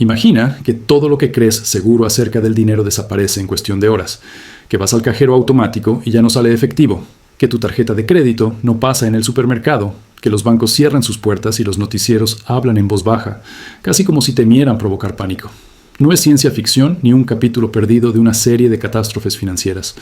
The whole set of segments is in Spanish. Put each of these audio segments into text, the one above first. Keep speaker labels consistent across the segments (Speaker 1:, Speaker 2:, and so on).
Speaker 1: Imagina que todo lo que crees seguro acerca del dinero desaparece en cuestión de horas, que vas al cajero automático y ya no sale efectivo, que tu tarjeta de crédito no pasa en el supermercado, que los bancos cierran sus puertas y los noticieros hablan en voz baja, casi como si temieran provocar pánico. No es ciencia ficción ni un capítulo perdido de una serie de catástrofes financieras.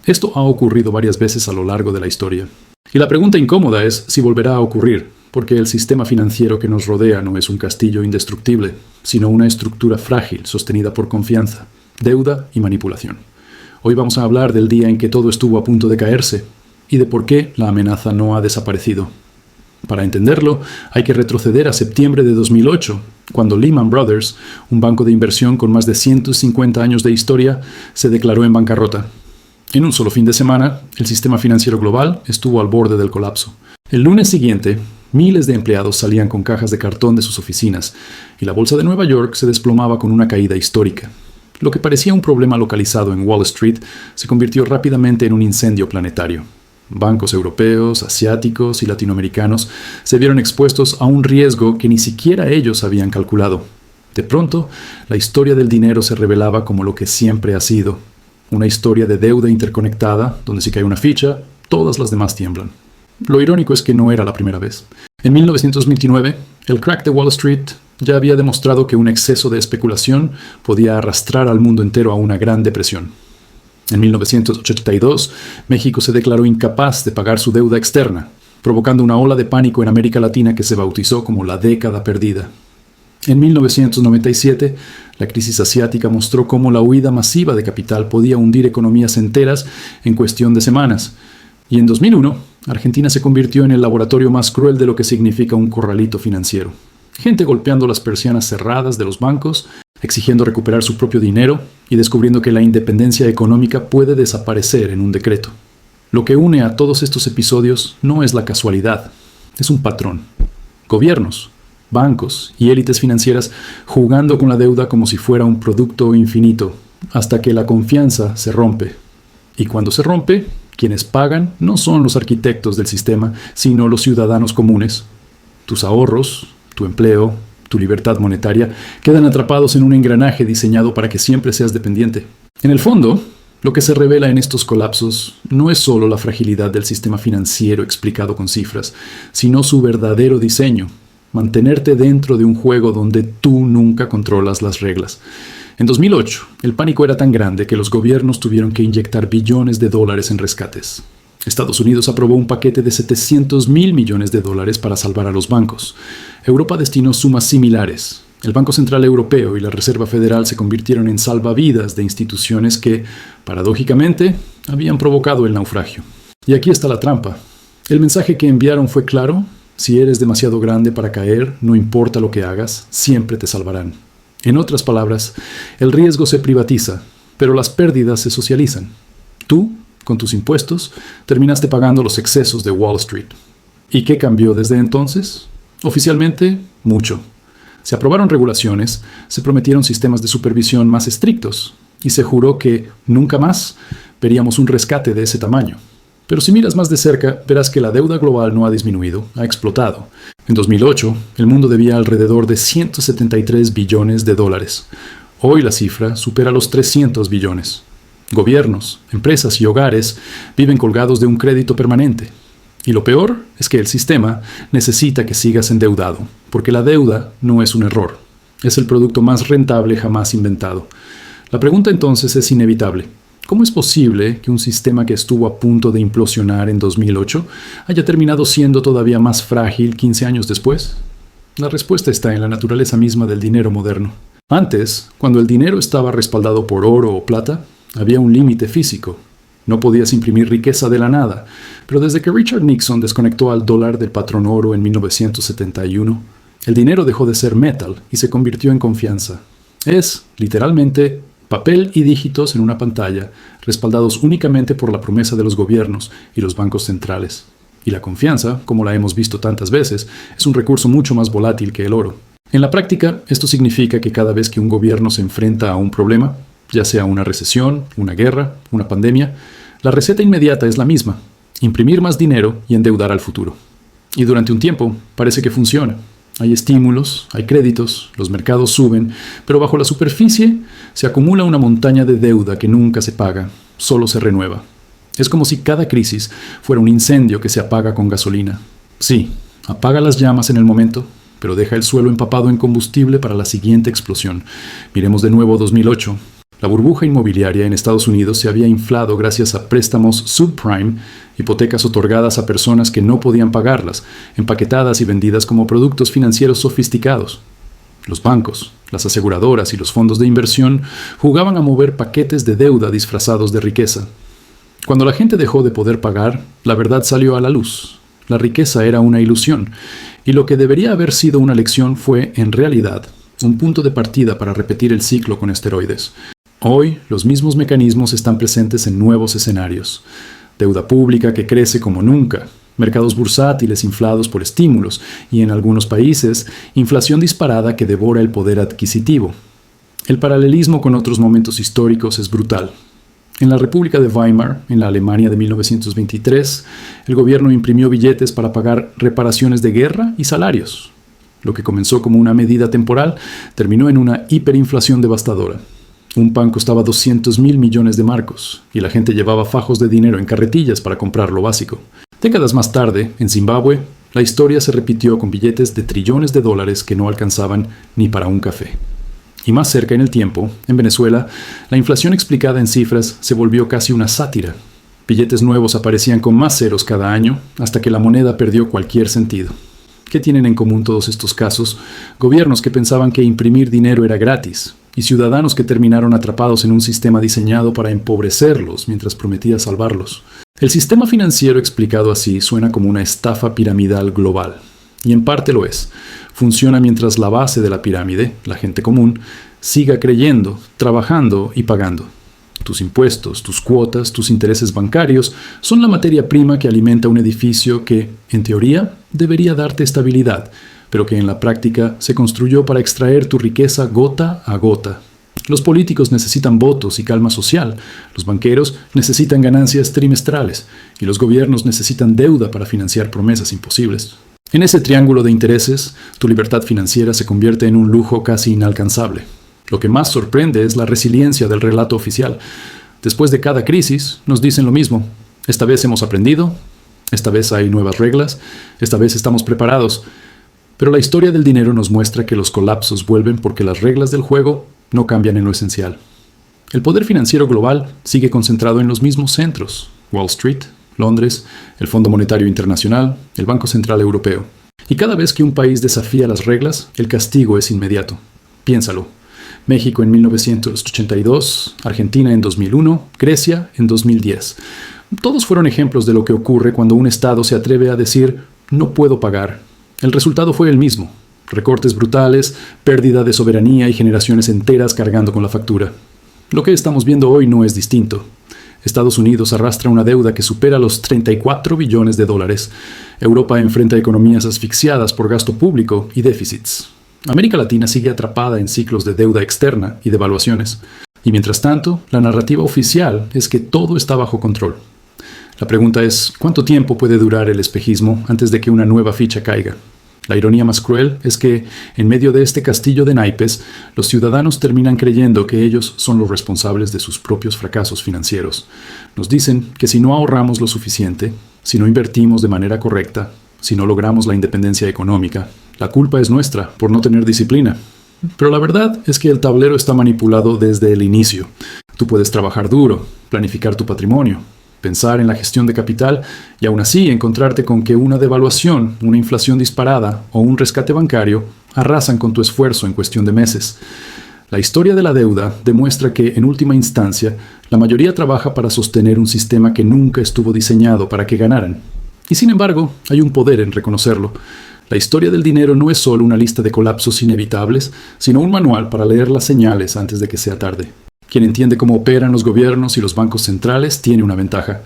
Speaker 1: Esto ha ocurrido varias veces a lo largo de la historia. Y la pregunta incómoda es si volverá a ocurrir, porque el sistema financiero que nos rodea no es un castillo indestructible, sino una estructura frágil sostenida por confianza, deuda y manipulación. Hoy vamos a hablar del día en que todo estuvo a punto de caerse y de por qué la amenaza no ha desaparecido. Para entenderlo, hay que retroceder a septiembre de 2008, cuando Lehman Brothers, un banco de inversión con más de 150 años de historia, se declaró en bancarrota. En un solo fin de semana, el sistema financiero global estuvo al borde del colapso. El lunes siguiente, miles de empleados salían con cajas de cartón de sus oficinas y la bolsa de Nueva York se desplomaba con una caída histórica. Lo que parecía un problema localizado en Wall Street se convirtió rápidamente en un incendio planetario. Bancos europeos, asiáticos y latinoamericanos se vieron expuestos a un riesgo que ni siquiera ellos habían calculado. De pronto, la historia del dinero se revelaba como lo que siempre ha sido: una historia de deuda interconectada, donde si cae una ficha, todas las demás tiemblan. Lo irónico es que no era la primera vez. En 1929, el crack de Wall Street ya había demostrado que un exceso de especulación podía arrastrar al mundo entero a una gran depresión. En 1982, México se declaró incapaz de pagar su deuda externa, provocando una ola de pánico en América Latina que se bautizó como la década perdida. En 1997, la crisis asiática mostró cómo la huida masiva de capital podía hundir economías enteras en cuestión de semanas. Y en 2001, Argentina se convirtió en el laboratorio más cruel de lo que significa un corralito financiero. Gente golpeando las persianas cerradas de los bancos, exigiendo recuperar su propio dinero y descubriendo que la independencia económica puede desaparecer en un decreto. Lo que une a todos estos episodios no es la casualidad, es un patrón. Gobiernos, bancos y élites financieras jugando con la deuda como si fuera un producto infinito, hasta que la confianza se rompe. Y cuando se rompe, quienes pagan no son los arquitectos del sistema, sino los ciudadanos comunes. Tus ahorros, tu empleo, tu libertad monetaria quedan atrapados en un engranaje diseñado para que siempre seas dependiente. En el fondo, lo que se revela en estos colapsos no es solo la fragilidad del sistema financiero explicado con cifras, sino su verdadero diseño: mantenerte dentro de un juego donde tú nunca controlas las reglas. En 2008, el pánico era tan grande que los gobiernos tuvieron que inyectar billones de dólares en rescates. Estados Unidos aprobó un paquete de $700 mil millones para salvar a los bancos. Europa destinó sumas similares. El Banco Central Europeo y la Reserva Federal se convirtieron en salvavidas de instituciones que, paradójicamente, habían provocado el naufragio. Y aquí está la trampa. El mensaje que enviaron fue claro: si eres demasiado grande para caer, no importa lo que hagas, siempre te salvarán. En otras palabras, el riesgo se privatiza, pero las pérdidas se socializan. Tú, con tus impuestos, terminaste pagando los excesos de Wall Street. ¿Y qué cambió desde entonces? Oficialmente, mucho. Se aprobaron regulaciones, se prometieron sistemas de supervisión más estrictos y se juró que nunca más veríamos un rescate de ese tamaño. Pero si miras más de cerca, verás que la deuda global no ha disminuido, ha explotado. En 2008, el mundo debía alrededor de $173 billones. Hoy la cifra supera los 300 billones. Gobiernos, empresas y hogares viven colgados de un crédito permanente. Y lo peor es que el sistema necesita que sigas endeudado, porque la deuda no es un error. Es el producto más rentable jamás inventado. La pregunta entonces es inevitable. ¿Cómo es posible que un sistema que estuvo a punto de implosionar en 2008 haya terminado siendo todavía más frágil 15 años después? La respuesta está en la naturaleza misma del dinero moderno. Antes, cuando el dinero estaba respaldado por oro o plata, había un límite físico. No podías imprimir riqueza de la nada, pero desde que Richard Nixon desconectó al dólar del patrón oro en 1971, el dinero dejó de ser metal y se convirtió en confianza. Es, literalmente, papel y dígitos en una pantalla, respaldados únicamente por la promesa de los gobiernos y los bancos centrales. Y la confianza, como la hemos visto tantas veces, es un recurso mucho más volátil que el oro. En la práctica, esto significa que cada vez que un gobierno se enfrenta a un problema, ya sea una recesión, una guerra, una pandemia, la receta inmediata es la misma: imprimir más dinero y endeudar al futuro. Y durante un tiempo parece que funciona. Hay estímulos, hay créditos, los mercados suben, pero bajo la superficie se acumula una montaña de deuda que nunca se paga, solo se renueva. Es como si cada crisis fuera un incendio que se apaga con gasolina. Sí, apaga las llamas en el momento, pero deja el suelo empapado en combustible para la siguiente explosión. Miremos de nuevo 2008. La burbuja inmobiliaria en Estados Unidos se había inflado gracias a préstamos subprime, hipotecas otorgadas a personas que no podían pagarlas, empaquetadas y vendidas como productos financieros sofisticados. Los bancos, las aseguradoras y los fondos de inversión jugaban a mover paquetes de deuda disfrazados de riqueza. Cuando la gente dejó de poder pagar, la verdad salió a la luz. La riqueza era una ilusión, y lo que debería haber sido una lección fue, en realidad, un punto de partida para repetir el ciclo con esteroides. Hoy, los mismos mecanismos están presentes en nuevos escenarios. Deuda pública que crece como nunca, mercados bursátiles inflados por estímulos y, en algunos países, inflación disparada que devora el poder adquisitivo. El paralelismo con otros momentos históricos es brutal. En la República de Weimar, en la Alemania de 1923, el gobierno imprimió billetes para pagar reparaciones de guerra y salarios. Lo que comenzó como una medida temporal terminó en una hiperinflación devastadora. Un pan costaba 200.000 millones de marcos y la gente llevaba fajos de dinero en carretillas para comprar lo básico. Décadas más tarde, en Zimbabue, la historia se repitió con billetes de trillones de dólares que no alcanzaban ni para un café. Y más cerca en el tiempo, en Venezuela, la inflación explicada en cifras se volvió casi una sátira. Billetes nuevos aparecían con más ceros cada año, hasta que la moneda perdió cualquier sentido. ¿Qué tienen en común todos estos casos? Gobiernos que pensaban que imprimir dinero era gratis, y ciudadanos que terminaron atrapados en un sistema diseñado para empobrecerlos mientras prometía salvarlos. El sistema financiero explicado así suena como una estafa piramidal global, y en parte lo es. Funciona mientras la base de la pirámide, la gente común, siga creyendo, trabajando y pagando. Tus impuestos, tus cuotas, tus intereses bancarios son la materia prima que alimenta un edificio que, en teoría, debería darte estabilidad, pero que en la práctica se construyó para extraer tu riqueza gota a gota. Los políticos necesitan votos y calma social, los banqueros necesitan ganancias trimestrales y los gobiernos necesitan deuda para financiar promesas imposibles. En ese triángulo de intereses, tu libertad financiera se convierte en un lujo casi inalcanzable. Lo que más sorprende es la resiliencia del relato oficial. Después de cada crisis, nos dicen lo mismo. Esta vez hemos aprendido, esta vez hay nuevas reglas, esta vez estamos preparados. Pero la historia del dinero nos muestra que los colapsos vuelven porque las reglas del juego no cambian en lo esencial. El poder financiero global sigue concentrado en los mismos centros: Wall Street, Londres, el Fondo Monetario Internacional, el Banco Central Europeo. Y cada vez que un país desafía las reglas, el castigo es inmediato. Piénsalo. México en 1982, Argentina en 2001, Grecia en 2010. Todos fueron ejemplos de lo que ocurre cuando un Estado se atreve a decir «no puedo pagar». El resultado fue el mismo: recortes brutales, pérdida de soberanía y generaciones enteras cargando con la factura. Lo que estamos viendo hoy no es distinto. Estados Unidos arrastra una deuda que supera los 34 billones de dólares. Europa enfrenta economías asfixiadas por gasto público y déficits. América Latina sigue atrapada en ciclos de deuda externa y devaluaciones. Y mientras tanto, la narrativa oficial es que todo está bajo control. La pregunta es, ¿cuánto tiempo puede durar el espejismo antes de que una nueva ficha caiga? La ironía más cruel es que, en medio de este castillo de naipes, los ciudadanos terminan creyendo que ellos son los responsables de sus propios fracasos financieros. Nos dicen que si no ahorramos lo suficiente, si no invertimos de manera correcta, si no logramos la independencia económica, la culpa es nuestra por no tener disciplina. Pero la verdad es que el tablero está manipulado desde el inicio. Tú puedes trabajar duro, planificar tu patrimonio, pensar en la gestión de capital y aún así encontrarte con que una devaluación, una inflación disparada o un rescate bancario arrasan con tu esfuerzo en cuestión de meses. La historia de la deuda demuestra que, en última instancia, la mayoría trabaja para sostener un sistema que nunca estuvo diseñado para que ganaran. Y sin embargo, hay un poder en reconocerlo. La historia del dinero no es solo una lista de colapsos inevitables, sino un manual para leer las señales antes de que sea tarde. Quien entiende cómo operan los gobiernos y los bancos centrales tiene una ventaja,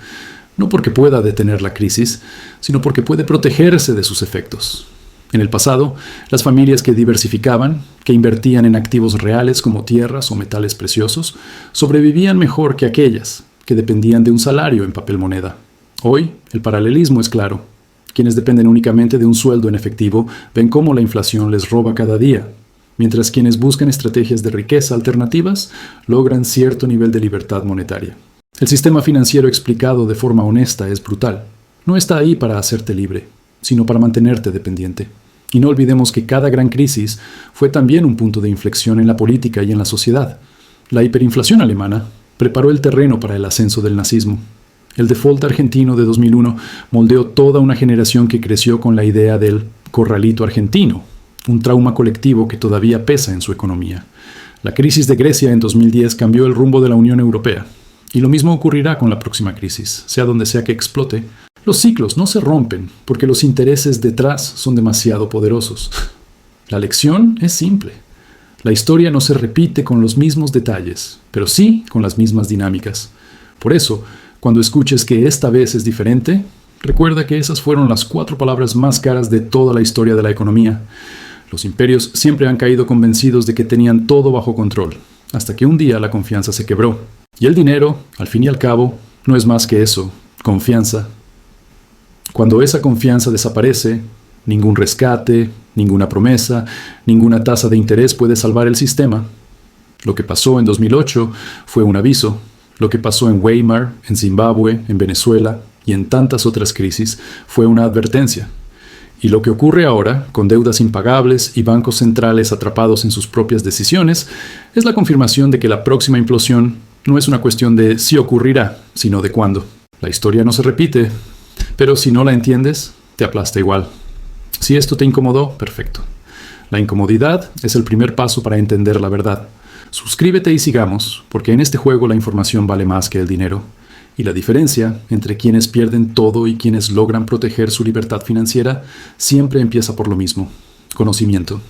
Speaker 1: no porque pueda detener la crisis, sino porque puede protegerse de sus efectos. En el pasado, las familias que diversificaban, que invertían en activos reales como tierras o metales preciosos, sobrevivían mejor que aquellas que dependían de un salario en papel moneda. Hoy, el paralelismo es claro. Quienes dependen únicamente de un sueldo en efectivo ven cómo la inflación les roba cada día, mientras quienes buscan estrategias de riqueza alternativas logran cierto nivel de libertad monetaria. El sistema financiero explicado de forma honesta es brutal. No está ahí para hacerte libre, sino para mantenerte dependiente. Y no olvidemos que cada gran crisis fue también un punto de inflexión en la política y en la sociedad. La hiperinflación alemana preparó el terreno para el ascenso del nazismo. El default argentino de 2001 moldeó toda una generación que creció con la idea del corralito argentino, un trauma colectivo que todavía pesa en su economía. La crisis de Grecia en 2010 cambió el rumbo de la Unión Europea. Y lo mismo ocurrirá con la próxima crisis, sea donde sea que explote. Los ciclos no se rompen porque los intereses detrás son demasiado poderosos. La lección es simple. La historia no se repite con los mismos detalles, pero sí con las mismas dinámicas. Por eso, cuando escuches que esta vez es diferente, recuerda que esas fueron las 4 palabras más caras de toda la historia de la economía. Los imperios siempre han caído convencidos de que tenían todo bajo control, hasta que un día la confianza se quebró. Y el dinero, al fin y al cabo, no es más que eso, confianza. Cuando esa confianza desaparece, ningún rescate, ninguna promesa, ninguna tasa de interés puede salvar el sistema. Lo que pasó en 2008 fue un aviso. Lo que pasó en Weimar, en Zimbabue, en Venezuela y en tantas otras crisis fue una advertencia. Y lo que ocurre ahora, con deudas impagables y bancos centrales atrapados en sus propias decisiones, es la confirmación de que la próxima implosión no es una cuestión de si ocurrirá, sino de cuándo. La historia no se repite, pero si no la entiendes, te aplasta igual. Si esto te incomodó, perfecto. La incomodidad es el primer paso para entender la verdad. Suscríbete y sigamos, porque en este juego la información vale más que el dinero. Y la diferencia entre quienes pierden todo y quienes logran proteger su libertad financiera siempre empieza por lo mismo: conocimiento.